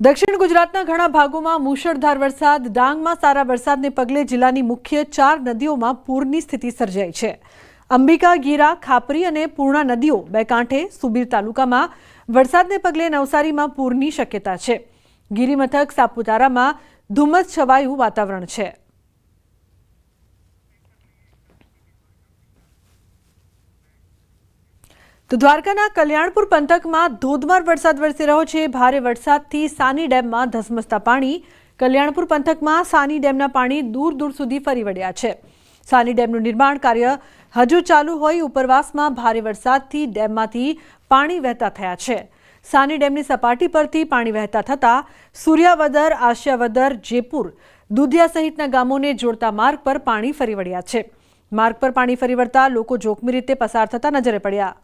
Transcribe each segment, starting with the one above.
દક્ષિણ ગુજરાતના ઘણા ભાગોમાં મુશળધાર વરસાદ ડાંગમાં સારા વરસાદને પગલે જિલ્લાની મુખ્ય 4 નદીઓમાં પૂરની સ્થિતિ સર્જાઈ છે। અંબિકા, ગીરા, ખાપરી અને પૂર્ણા નદીઓ બે કાંઠે સુબીર તાલુકામાં વરસાદને પગલે નવસારીમાં પૂરની શક્યતા છે। ગિરિમથક સાપુતારામાં ધુમ્મસ છવાયું વાતાવરણ છે। તો દ્વારકાના કલ્યાણપુર પંથકમાં ધોધમાર વરસાદ વરસી રહ્યો છે। ભારે વરસાદથી સાની ડેમમાં ધસમસતા પાણી। કલ્યાણપુર પંથકમાં સાની ડેમના પાણી દૂર દૂર સુધી ફરી વળ્યા છે। સાની ડેમનું નિર્માણ કાર્ય હજુ ચાલુ હોય ઉપરવાસમાં ભારે વરસાદથી ડેમમાંથી પાણી વહેતા થયા છે। સાની ડેમની સપાટી પરથી પાણી વહેતા થતાં સૂર્યાવદર, આશિયાવદર, જેપુર, દુધિયા સહિતના ગામોને જોડતા માર્ગ પર પાણી ફરી વળ્યા છે। માર્ગ પર પાણી ફરી વળતા લોકો જોખમી રીતે પસાર થતા નજરે પડ્યા।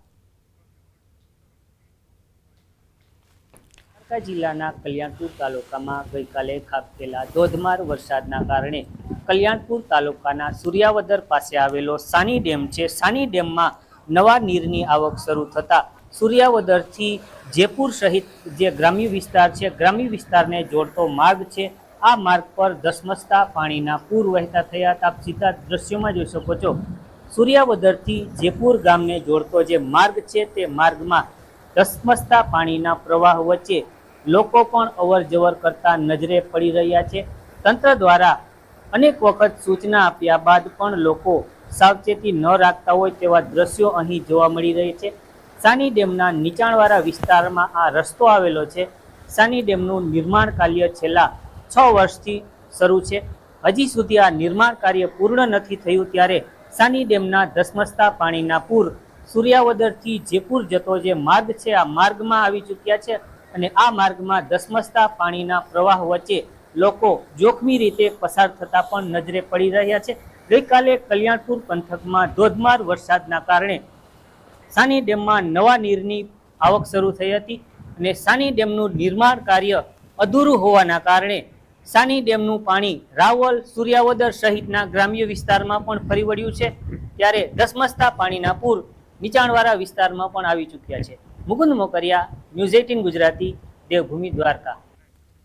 જિલ્લાના કલ્યાણપુર તાલુકામાં ગઈકાલે ખાબકેલા ધોધમાર વરસાદના કારણે કલ્યાણપુર તાલુકાના સૂર્યાવદર પાસે આવેલો સાની ડેમ છે। સાની ડેમમાં નવા નીરની આવક શરૂ થતાં સૂર્યાવદરથી જેપુર સહિત જે ગ્રામ્ય વિસ્તાર છે, ગ્રામ્ય વિસ્તારને જોડતો માર્ગ છે, આ માર્ગ પર ધસમસતા પાણીના પૂર વહેતા થયા। આપ સીધા દ્રશ્યોમાં જોઈ શકો છો, સૂર્યાવદરથી જેપુર ગામને જોડતો જે માર્ગ છે તે માર્ગમાં ધસમસતા પાણીના પ્રવાહ વચ્ચે લોકો પણ અવર જવર કરતા નજરે પડી રહ્યા છે। તંત્ર દ્વારા અનેક વખત સૂચના આપ્યા બાદ પણ લોકો સાવચેતી ન રાખતા હોય તેવા દ્રશ્યો અહીં જોવા મળી રહી છે। સાની ડેમના નીચાણવાળા વિસ્તારમાં આ રસ્તો આવેલો છે। સાની ડેમનું નિર્માણ કાર્ય છેલ્લા 6 વર્ષથી શરૂ છે। હજી સુધી આ નિર્માણ કાર્ય પૂર્ણ નથી થયું ત્યારે સાની ડેમના ધસમસતા પાણીના પૂર સૂર્યાવદરથી જેપુર જતો જે માર્ગ છે આ માર્ગમાં આવી ચૂક્યા છે અને આ માર્ગમાં ધસમસતા પાણીના પ્રવાહ વચ્ચે લોકો જોખમી રીતે પસાર થતા પણ નજરે પડી રહ્યા છે। ગઈકાલે કલ્યાણપુર પંથકમાં ધોધમાર વરસાદના કારણે સાની ડેમમાં નવા નીરની આવક શરૂ થઈ હતી અને સાની ડેમનું નિર્માણ કાર્ય અધૂરું હોવાના કારણે સાની ડેમનું પાણી રાવલ, સૂર્યાવદર સહિતના ગ્રામ્ય વિસ્તારમાં પણ ફરી વળ્યું છે। ત્યારે ધસમસતા પાણીના પૂર નીચાણવાળા વિસ્તારમાં પણ આવી ચૂક્યા છે। મુકુંદ મોકરિયા, ન્યૂઝ 18 ગુજરાતી, દેવભૂમિ, દ્વારકા।